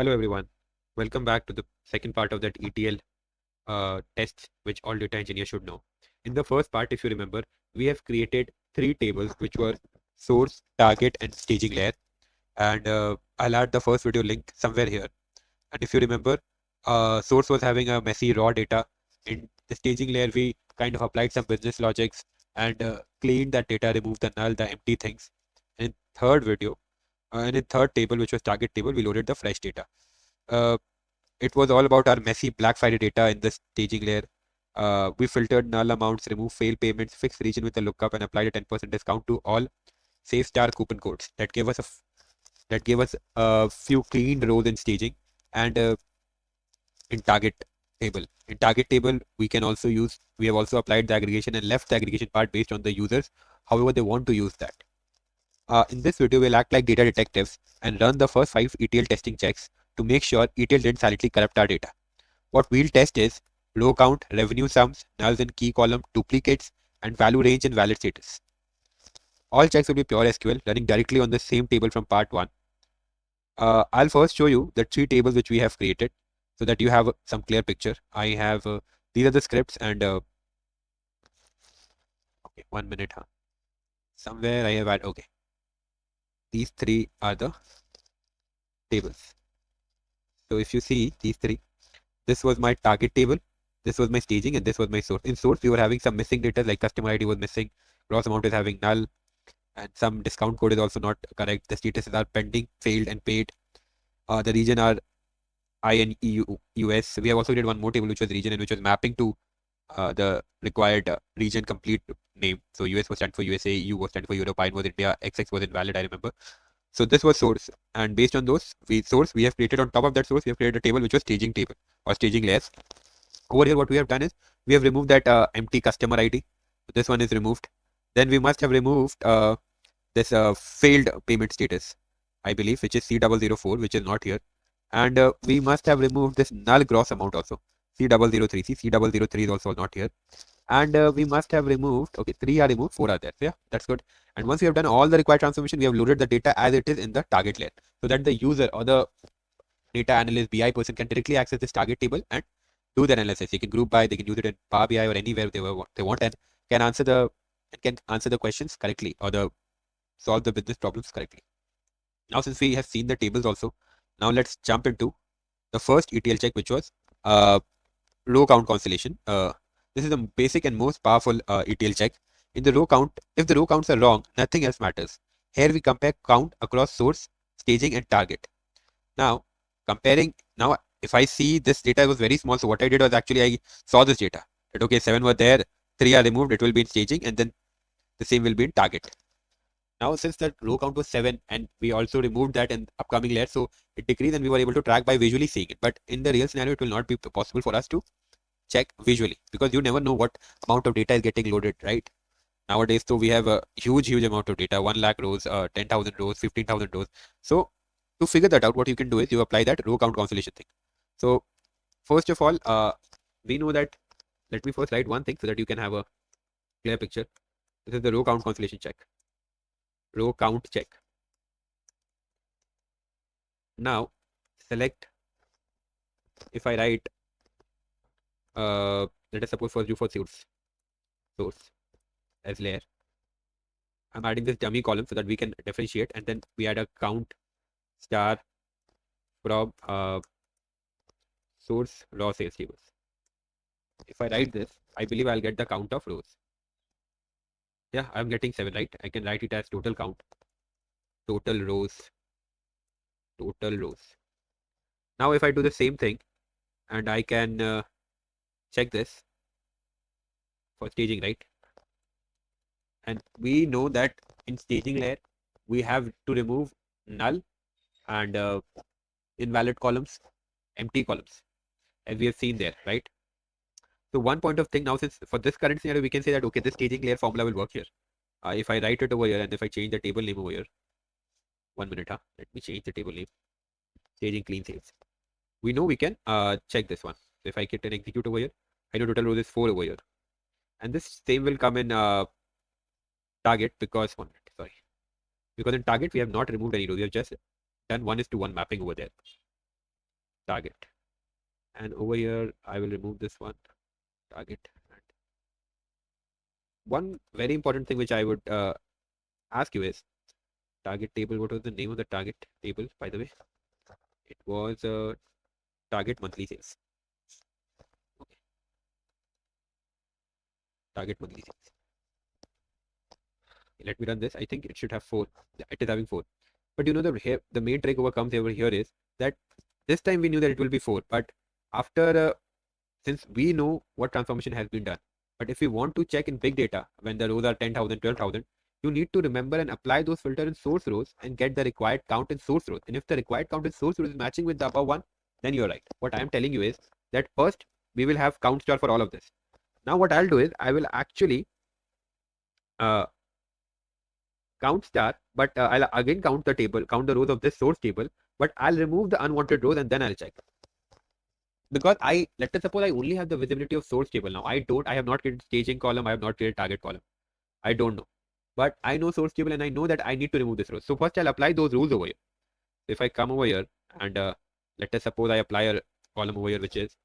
Hello everyone. Welcome back to the second part of that ETL tests which all data engineers should know. In the first part, if you remember, we have created three tables which were source, target, and staging layer. And I'll add the first video link somewhere here. And if you remember, source was having a messy raw data. In the staging layer, we kind of applied some business logics and cleaned that data, removed the null, the empty things. In third video, and in third table, which was target table, we loaded the fresh data. Uh, it was all about our messy Black Friday data in the staging layer. We filtered null amounts, removed failed payments, fixed region with a lookup, and applied a 10% discount to all save star coupon codes. That gave us a few clean rows in staging and in target table. In target table, we have also applied the aggregation and left the aggregation part based on the users, however they want to use that. In this video, we'll act like data detectives and run the first 5 ETL testing checks to make sure ETL didn't silently corrupt our data. What we'll test is row count, revenue sums, nulls in key column, duplicates, and value range and valid status. All checks will be pure SQL running directly on the same table from part 1. I'll first show you the 3 tables which we have created so that you have some clear picture. I have these are the scripts and okay, 1 minute. Somewhere I have had okay. These 3 are the tables. So if you see these 3, this was my target table, this was my staging, and this was my source. In source, we were having some missing data like customer ID was missing, gross amount is having null, and some discount code is also not correct. The statuses are pending, failed, and paid. The region are I and US. We have also did one more table which was region and which was mapping to the required region complete name. So US was stand for USA, EU was stand for Europe, I was India, XX was invalid, I remember. So this was source, and based on those we have created on top of that source, we have created a table which was staging table or staging layers. Over here, what we have done is we have removed that empty customer ID. This one is removed. Then we must have removed this failed payment status, I believe, which is C004, which is not here. And we must have removed this null gross amount also, C003. C003 is also not here. And we must have removed, okay, 3 are removed, 4 are there. So yeah, that's good. And once we have done all the required transformation, we have loaded the data as it is in the target layer so that the user or the data analyst BI person can directly access this target table and do the analysis. They can group by, they can use it in Power BI or anywhere they want and can answer the questions correctly or solve the business problems correctly. Now, since we have seen the tables also, now let's jump into the first ETL check, which was row count constellation. This is the basic and most powerful ETL check. In the row count, if the row counts are wrong, nothing else matters. Here we compare count across source, staging, and target. Now, if I see this data was very small, so what I did was actually I saw this data that okay, 7 were there, 3 are removed, it will be in staging, and then the same will be in target. Now, since that row count was 7 and we also removed that in upcoming layer, so it decreased and we were able to track by visually seeing it. But in the real scenario, it will not be possible for us to check visually because you never know what amount of data is getting loaded, right? Nowadays, so we have a huge amount of data, 1 lakh rows, 10,000 rows, 15,000 rows. So to figure that out, what you can do is you apply that row count constellation thing. So first of all, we know that, let me first write one thing so that you can have a clear picture. This is the row count constellation check. Row count check. Now select, if I write, let us suppose first do for source as layer. I'm adding this dummy column so that we can differentiate, and then we add a count star from source raw sales tables. If I write this, I believe I'll get the count of rows. Yeah, I'm getting 7, right? I can write it as total count, total rows. Now, if I do the same thing and I can check this for staging, right? And we know that in staging layer, we have to remove null and invalid columns, empty columns, as we have seen there, right? So one point of thing now, since for this current scenario, we can say that, okay, this staging layer formula will work here. If I write it over here and if I change the table name over here, 1 minute, let me change the table name, staging clean sales. We know we can check this one. So if I get an execute over here, I know total rows is 4 over here. And this same will come in target because, 1 minute, sorry. Because in target, we have not removed any rows. We have just done 1:1 mapping over there. target. And over here, I will remove this one, target. And one very important thing which I would ask you is target table. What was the name of the target table, by the way? It was target monthly sales. Okay. Target monthly sales. Let me run this. I think it should have 4. It is having 4. But you know, the main trick over comes over here is that this time we knew that it will be 4. But after, since we know what transformation has been done, but if we want to check in big data, when the rows are 10,000, 12,000, you need to remember and apply those filters in source rows and get the required count in source rows. And if the required count in source rows is matching with the above one, then you're right. What I am telling you is that first we will have count star for all of this. Now what I'll do is I will actually count star, but I'll again count the table, count the rows of this source table, but I'll remove the unwanted rows and then I'll check. Because let us suppose I only have the visibility of source table now. I have not created staging column, I have not created target column. I don't know. But I know source table and I know that I need to remove this row. So first I'll apply those rules over here. If I come over here and let us suppose I apply a column over here, which is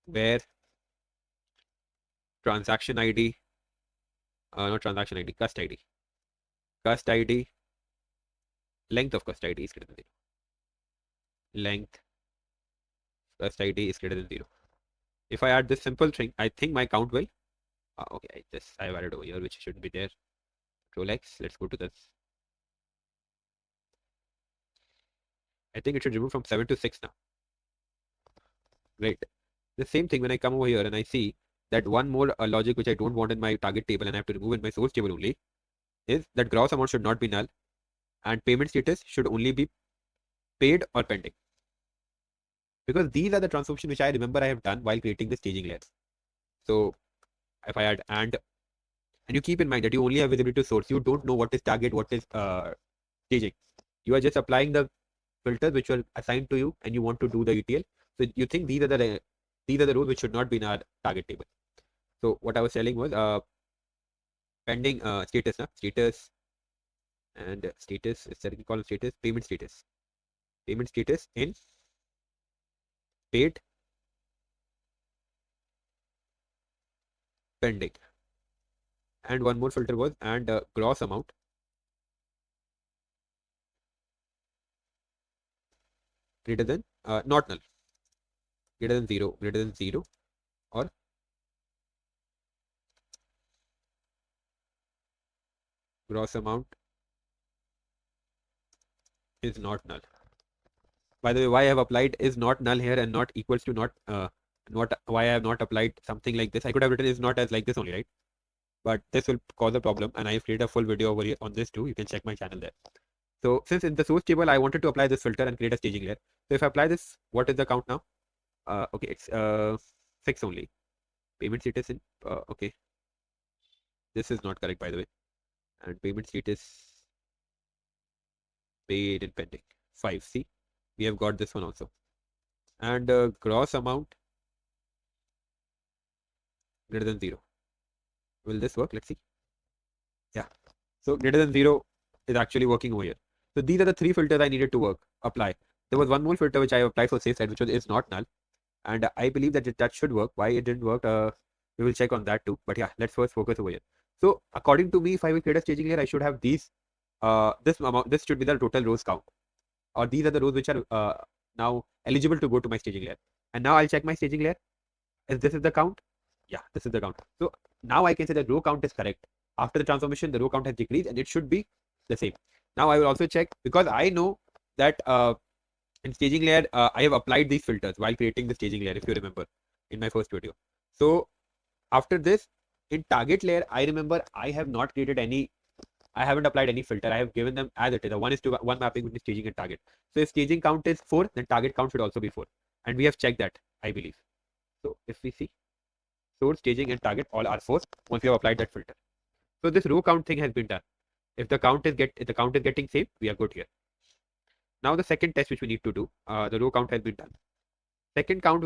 where transaction ID, not transaction ID, cust ID. Cust ID, length of cust ID is greater than 0. Length cust ID is greater than 0. If I add this simple thing, I think my count will. Okay, I've added over here, which shouldn't be there. Control X. Let's go to this. I think it should remove from 7 to 6 now. Great. The same thing when I come over here and I see that one more logic which I don't want in my target table and I have to remove in my source table only is that gross amount should not be null and payment status should only be paid or pending. Because these are the transformations which I remember I have done while creating the staging layers. So if I add and you keep in mind that you only have visibility to source, you don't know what is target, what is staging. You are just applying the filters which were assigned to you and you want to do the ETL. So you think these are the rows which should not be in our target table. So what I was telling was pending status, status and status is the column status, payment status in paid, pending, and one more filter was and gross amount greater than not null, greater than 0 or gross amount is not null. By the way, why I have applied is not null here and not equals to not why I have not applied something like this. I could have written is not as like this only, right? But this will cause a problem and I have created a full video over here on this too. You can check my channel there. So since in the source table I wanted to apply this filter and create a staging layer. So if I apply this, what is the count now? Okay, it's 6 only. Payment status in okay. This is not correct by the way. And payment status paid and pending 5. See, we have got this one also. And gross amount greater than 0. Will this work? Let's see. Yeah. So greater than 0 is actually working over here. So these are the 3 filters I needed to apply. There was one more filter which I applied for safe side, which was is not null. And I believe that that should work. Why it didn't work, we will check on that too. But yeah, let's first focus over here. So according to me, if I will create a staging layer, I should have these. This amount. This should be the total rows count, or these are the rows which are now eligible to go to my staging layer. And now I'll check my staging layer. This is the count. Yeah, this is the count. So now I can say the row count is correct. After the transformation, the row count has decreased and it should be the same. Now I will also check because I know that in staging layer, I have applied these filters while creating the staging layer, if you remember in my first video. So after this, in target layer, I remember I have not created any, I haven't applied any filter. I have given them as it is, a 1:1 mapping between staging and target. So if staging count is 4, then target count should also be 4. And we have checked that, I believe. So if we see, source, staging and target all are 4 once we have applied that filter. So this row count thing has been done. If the count is getting same, we are good here. Now the second test which we need to do, the row count has been done. Second count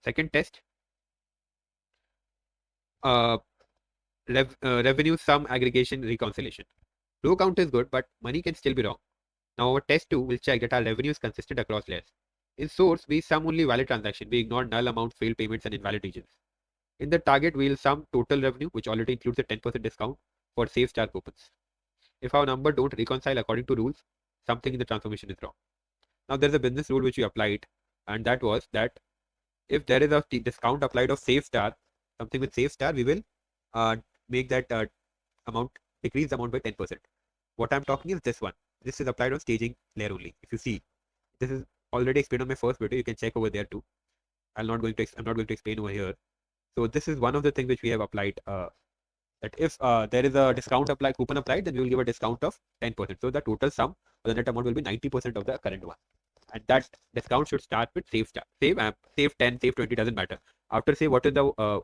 second test, revenue sum aggregation reconciliation. Row count is good, but money can still be wrong. Now our test 2 will check that our revenue is consistent across layers. In source, we sum only valid transaction. We ignore null amount, failed payments, and invalid regions. In the target, we'll sum total revenue, which already includes a 10% discount for save star coupons. If our number don't reconcile according to rules, something in the transformation is wrong. Now there's a business rule which we applied, and that was that if there is a discount applied of save star, something with save star, we will uh, make that amount, decrease the amount by 10%. What I'm talking is this one. This is applied on staging layer only. If you see, this is already explained on my first video. You can check over there too. I'm not going to explain over here. So this is one of the things which we have applied. That if there is a coupon applied, then we will give a discount of 10%. So the total sum or the net amount will be 90% of the current one. And that discount should start with save star. Save 10, save 20, doesn't matter. After save, what is the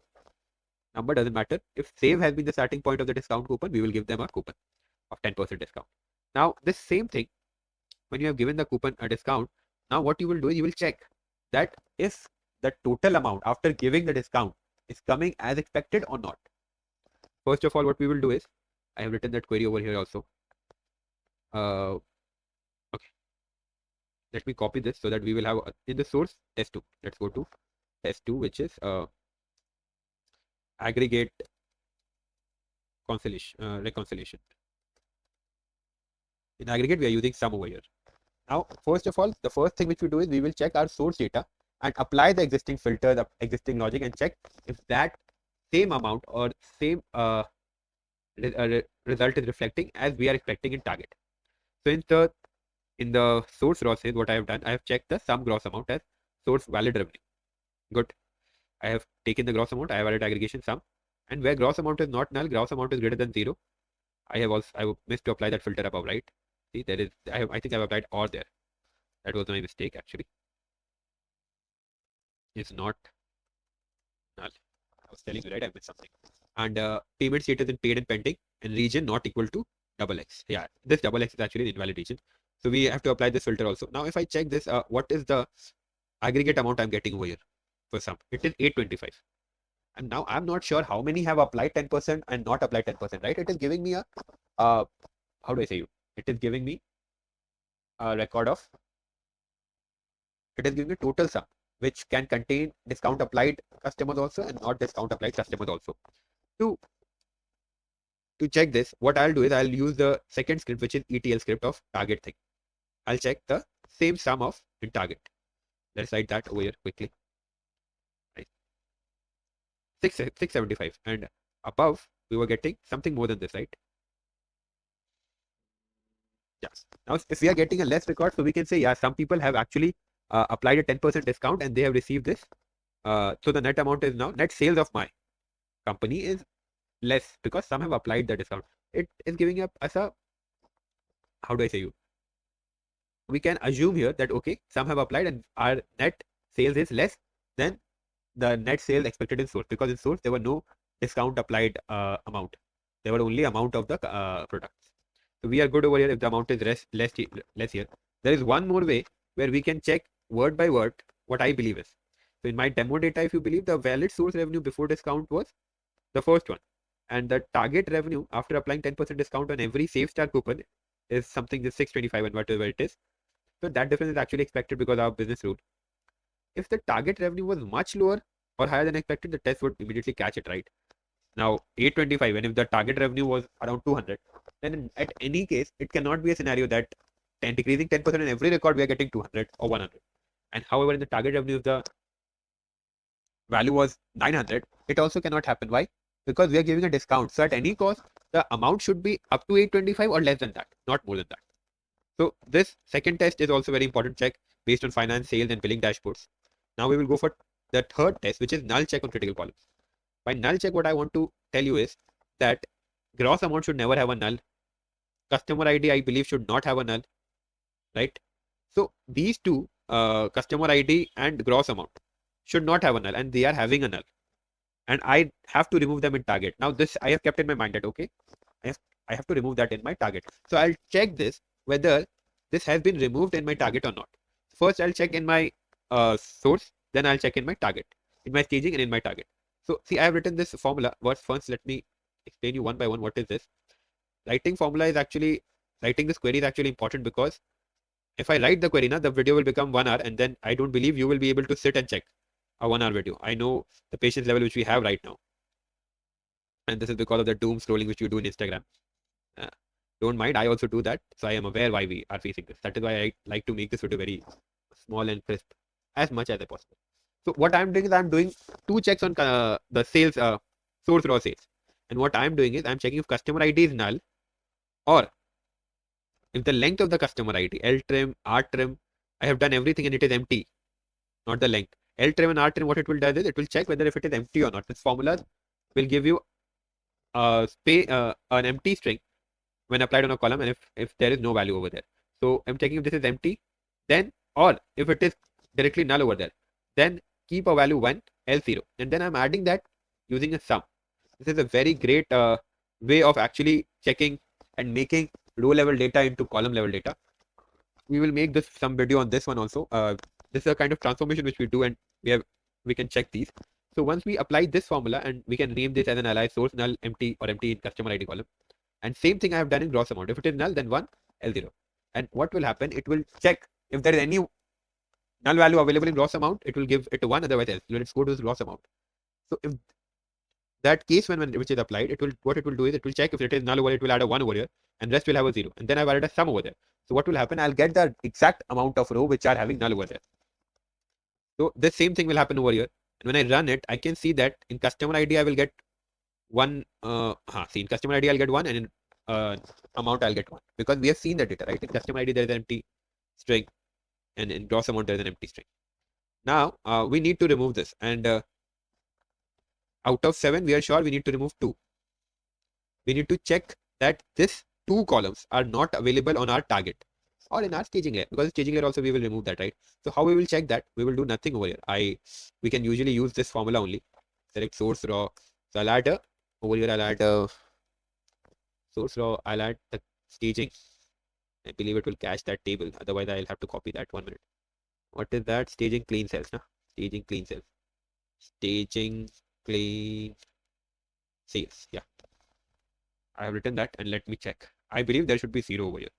number, doesn't matter. If save has been the starting point of the discount coupon, we will give them a coupon of 10% discount. Now, this same thing, when you have given the coupon a discount, now what you will do is you will check that if the total amount after giving the discount is coming as expected or not. First of all, what we will do is, I have written that query over here also. Okay. Let me copy this so that we will have in the source test2. Let's go to test2, which is aggregate reconciliation. In aggregate, we are using sum over here. Now, first of all, the first thing which we do is we will check our source data and apply the existing filter, the existing logic, and check if that same amount or same result is reflecting as we are expecting in target. So in the source raw sales, what I have done, I have checked the sum gross amount as source valid revenue. Good. I have taken the gross amount, I have added aggregation sum, and where gross amount is not null, gross amount is greater than 0. I missed to apply that filter above, right? See, there is, I think I've applied or there. That was my mistake actually. It's not null. I was telling you, right? I missed something. And payment status in paid and pending, and region not equal to XX. Yeah, this XX is actually an invalid region. So we have to apply this filter also. Now, if I check this, what is the aggregate amount I'm getting over here for sum? It is 825. And now I'm not sure how many have applied 10% and not applied 10%, right? It is giving me a, how do I say you? It is giving me a record of, it is giving me total sum, which can contain discount applied customers also and not discount applied customers also. To check this, what I'll do is I'll use the second script, which is ETL script of target thing. I'll check the same sum of in target. Let's write that over here quickly. Right. 675, and above we were getting something more than this, right? Yes. Now, if we are getting a less record, so we can say, yeah, some people have actually applied a 10% discount and they have received this. So the net amount is now, net sales of my company is less because some have applied the discount. It is giving up as a, how do I say you? We can assume here that, okay, some have applied and our net sales is less than the net sales expected in source, because in source there were no discount applied amount. There were only amount of the products. So we are good over here if the amount is less here. There is one more way where we can check word by word what I believe is. So in my demo data, if you believe, the valid source revenue before discount was the first one, and the target revenue after applying 10% discount on every save star coupon is something is 625 and whatever it is. So that difference is actually expected because of our business rule. If the target revenue was much lower or higher than expected, the test would immediately catch it, right? Now 825, and if the target revenue was around 200, then at any case, it cannot be a scenario that decreasing 10% in every record we are getting 200 or 100. And however, in the target revenue, if the value was 900, it also cannot happen. Why? Because we are giving a discount. So at any cost, the amount should be up to 825 or less than that, not more than that. So this second test is also very important check based on finance, sales, and billing dashboards. Now we will go for the third test, which is null check on critical columns. By null check, what I want to tell you is that gross amount should never have a null. Customer ID, I believe, should not have a null, right? So these two, customer ID and gross amount, should not have a null, and they are having a null. And I have to remove them in target. Now this I have kept in my mind that, okay, I have to remove that in my target. So I'll check this whether this has been removed in my target or not. First, I'll check in my source, then I'll check in my target, in my staging and in my target. So see, I have written this formula. First, let me explain you one by one what is this. Writing this query is actually important because if I write the query now, the video will become 1 hour, and then I don't believe you will be able to sit and check a 1 hour video. I know the patience level which we have right now. And this is because of the doom scrolling which you do in Instagram. Uh, don't mind, I also do that. So I am aware why we are facing this. That is why I like to make this video very small and crisp as much as possible. So what I'm doing is I'm doing 2 checks on the sales, source raw sales. And what I'm doing is I'm checking if customer ID is null, or if the length of the customer ID, L trim, R trim, I have done everything and it is empty, not the length. L trim and R trim, what it will do is it will check whether if it is empty or not. This formula will give you an empty string when applied on a column, and if there is no value over there. So I'm checking if this is empty, then, or if it is directly null over there, then keep a value 1, else 0. And then I'm adding that using a sum. This is a very great way of actually checking and making row level data into column level data. We will make this some video on this one also. This is a kind of transformation which we do, and we can check these. So once we apply this formula, and we can name this as an alias source null empty or empty in customer ID column. And same thing I have done in gross amount. If it is null, then 1, L0. And what will happen? It will check if there is any null value available in gross amount. It will give it 1, otherwise else. Let's go to this gross amount. So if that case when which is applied, what it will do is it will check if it is null over, it will add a 1 over here, and rest will have a 0. And then I've added a sum over there. So what will happen? I'll get the exact amount of row which are having null over there. So the same thing will happen over here. And when I run it, I can see that in customer ID I will get 1. See, in customer ID I'll get 1, and in amount I'll get 1, because we have seen the data, right? In customer ID there is an empty string, and in gross amount there is an empty string. Now we need to remove this, and out of 7 we are sure we need to remove 2. We need to check that this 2 columns are not available on our target or in our staging layer, because staging layer also we will remove that, right? So how we will check that? We will do nothing over here. We can usually use this formula only. Select source raw. So I'll add over here I'll add source raw, I'll add the staging. I believe it will cache that table. Otherwise, I'll have to copy that. 1 minute. What is that? Staging clean cells. Nah? Staging clean cells. Staging clean cells. Yeah. I have written that, and let me check. I believe there should be 0 over here.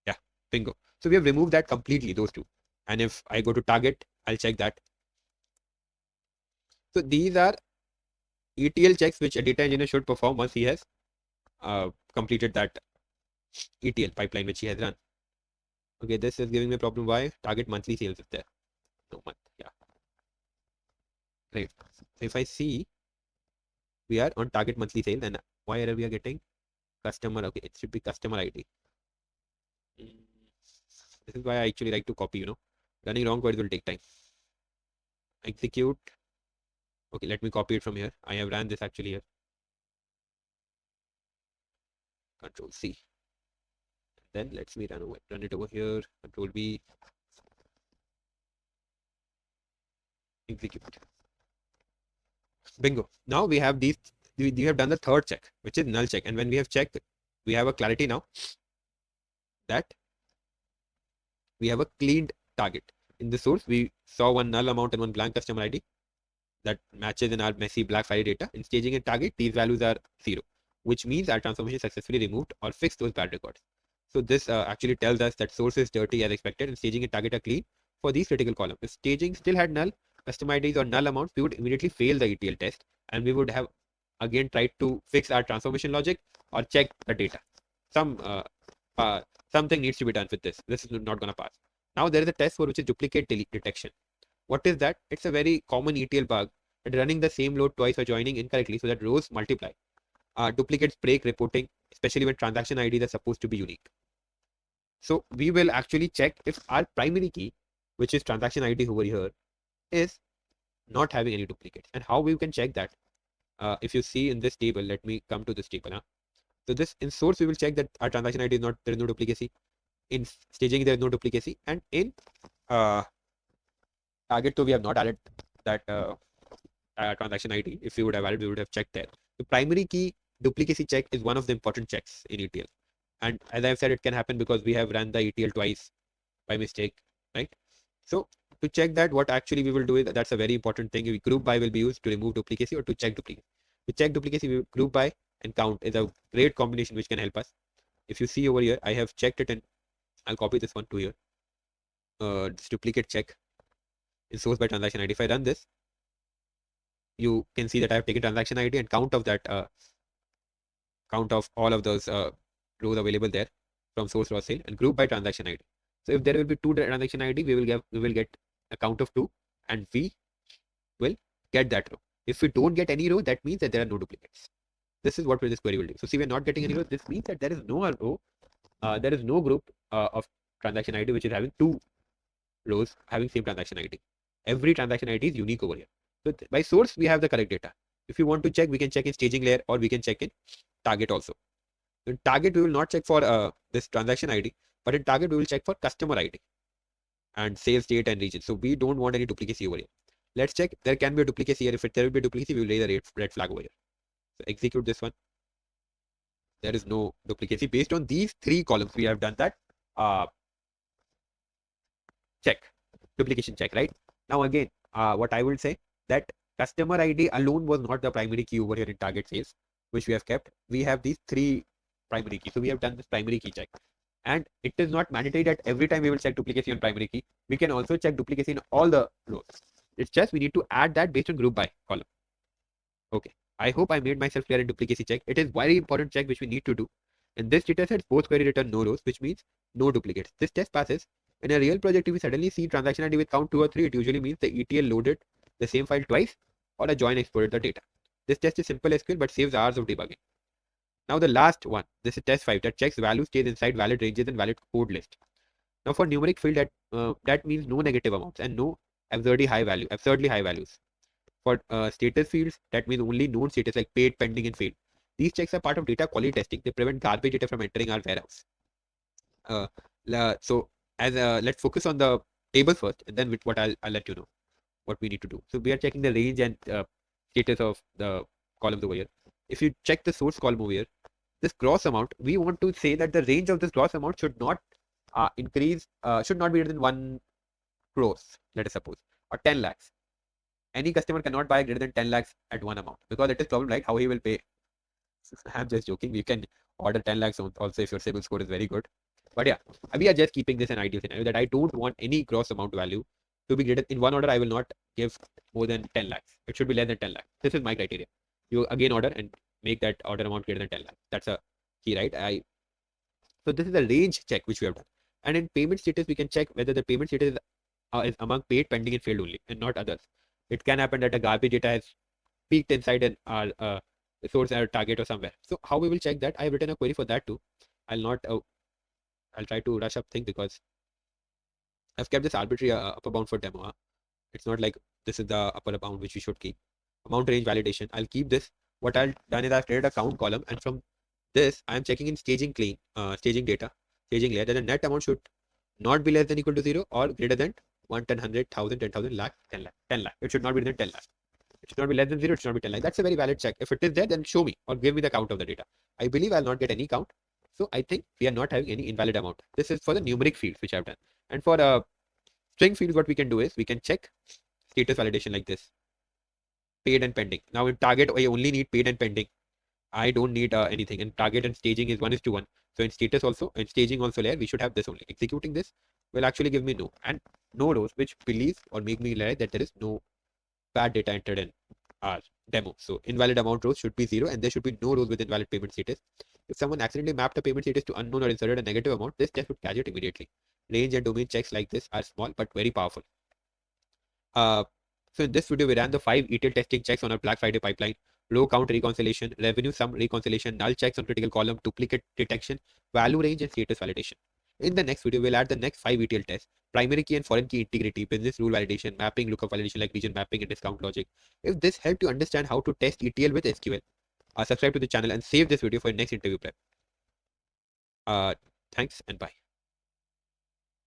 Yeah. Bingo. So we have removed that completely, those 2. And if I go to target, I'll check that. So these are ETL checks which a data engineer should perform once he has completed that ETL pipeline which he has run. Okay, this is giving me a problem. Why? Target monthly sales is there. No month. Yeah. Right. So if I see we are on target monthly sale, then why error we are getting? Customer. Okay, it should be customer ID. This is why I actually like to copy, running wrong queries will take time. Execute. Okay, let me copy it from here. I have ran this actually here. Control C. Then let's me run it over here. Control V. Execute. Bingo. Now we have these. We have done the third check, which is null check. And when we have checked, we have a clarity now that we have a cleaned target. In the source, we saw 1 null amount and 1 blank customer ID that matches in our messy black file data. In staging and target, these values are 0, which means our transformation successfully removed or fixed those bad records. So this actually tells us that source is dirty as expected, and staging and target are clean for these critical columns. If staging still had null customer IDs or null amounts, we would immediately fail the ETL test, and we would have again tried to fix our transformation logic or check the data. Something needs to be done with this. This is not going to pass. Now there is a test for which is duplicate detection. What is that? It's a very common ETL bug that running the same load twice or joining incorrectly so that rows multiply. Duplicates break reporting, especially when transaction IDs are supposed to be unique. So we will actually check if our primary key, which is transaction ID over here, is not having any duplicates. And how we can check that? If you see in this table, let me come to this table. So this in source, we will check that our transaction ID is not, there is no duplicacy. In staging, there is no duplicacy. And in target, so we have not added that transaction ID. If we would have added, we would have checked there. The primary key duplicacy check is one of the important checks in ETL. And as I've said, it can happen because we have run the ETL twice by mistake, right? So to check that, what actually we will do is, that's a very important thing. Group by will be used to remove duplicacy or to check duplicacy. To check duplicacy, we group by and count is a great combination which can help us. If you see over here, I have checked it in I'll copy this one to here. This duplicate check in source by transaction ID. If I run this, you can see that I have taken transaction ID and count of that count of all of those rows available there from source raw sale and group by transaction ID. So if there will be two transaction ID, we will get a count of 2 and we will get that row. If we don't get any row, that means that there are no duplicates. This is what this query will do. So see, we're not getting any row. This means that there is no row, there is no group of transaction ID which is having 2 rows having same transaction ID. Every transaction ID is unique over here. So by source, we have the correct data. If you want to check, we can check in staging layer or we can check in target also. In target, we will not check for this transaction ID, but in target, we will check for customer ID and sales date and region. So we don't want any duplicacy over here. Let's check. There can be a duplicacy here. If there will be a duplicacy, we will raise a red flag over here. So execute this one. There is no duplicacy. Based on these 3 columns, we have done that check, duplication check, right? Now again, what I will say that customer ID alone was not the primary key over here in target sales, which we have kept. We have these 3 primary keys. So we have done this primary key check. And it is not mandatory that every time we will check duplicacy on primary key. We can also check duplicacy in all the rows. It's just we need to add that based on group by column. Okay. I hope I made myself clear in duplicacy check. It is very important check which we need to do. In this data set, post query return no rows, which means no duplicates. This test passes. In a real project, if we suddenly see transaction ID with count 2 or 3, it usually means the ETL loaded the same file twice or a join exported the data. This test is simple SQL but saves hours of debugging. Now the last one, this is test 5 that checks value stays inside valid ranges and valid code list. Now for numeric field, that means no negative amounts and no absurdly high values. For status fields, that means only known status like paid, pending, and failed. These checks are part of data quality testing. They prevent garbage data from entering our warehouse. So let's focus on the tables first, and then with what I'll let you know what we need to do. So we are checking the range and status of the columns over here. If you check the source column over here, this gross amount, we want to say that the range of this gross amount should not increase, should not be greater than 1 crores, let us suppose, or 10 lakhs. Any customer cannot buy greater than 10 lakhs at one amount because it is problem like how he will pay. I'm just joking. You can order 10 lakhs also if your CIBIL score is very good. But yeah, we are just keeping this an ideal scenario that I don't want any gross amount value to be greater. In one order, I will not give more than 10 lakhs. It should be less than 10 lakhs. This is my criteria. You again order and make that order amount greater than 10 lakhs. That's a key, right? So this is a range check which we have done. And in payment status, we can check whether the payment status is among paid, pending, and failed only, and not others. It can happen that a garbage data has peaked inside our source or target or somewhere. So how we will check that? I have written a query for that too. I'll try to rush up things because I've kept this arbitrary upper bound for demo. It's not like this is the upper bound which we should keep. Amount range validation. I'll keep this. What I've done is I've created a count column, and from this I'm checking in staging data, staging layer that the net amount should not be less than equal to 0 or greater than 1, 10, 100, 1000, 10,000, lakh, 10 lakh, 10 lakh. It should not be less than 10 lakh. It should not be less than 0. It should not be 10 lakh. That's a very valid check. If it is there, then show me or give me the count of the data. I believe I'll not get any count. So I think we are not having any invalid amount. This is for the numeric fields which I've done. And for string fields, what we can do is we can check status validation like this. Paid and pending. Now in target, I only need paid and pending. I don't need anything. And target and staging is 1:1. So in status also, in staging also layer, we should have this only. Executing this will actually give me no. And no rows, which believes or make me realize that there is no bad data entered in our demo. So invalid amount rows should be 0 and there should be no rows with invalid payment status. If someone accidentally mapped a payment status to unknown or inserted a negative amount, this test would catch it immediately. Range and domain checks like this are small but very powerful. So in this video, we ran the 5 ETL testing checks on our Black Friday pipeline: row count reconciliation, revenue sum reconciliation, null checks on critical column, duplicate detection, value range, and status validation. In the next video, we'll add the next 5 ETL tests: primary key and foreign key integrity, business rule validation, mapping, lookup validation like region mapping, and discount logic. If this helped you understand how to test ETL with SQL, subscribe to the channel and save this video for your next interview prep. Thanks and bye.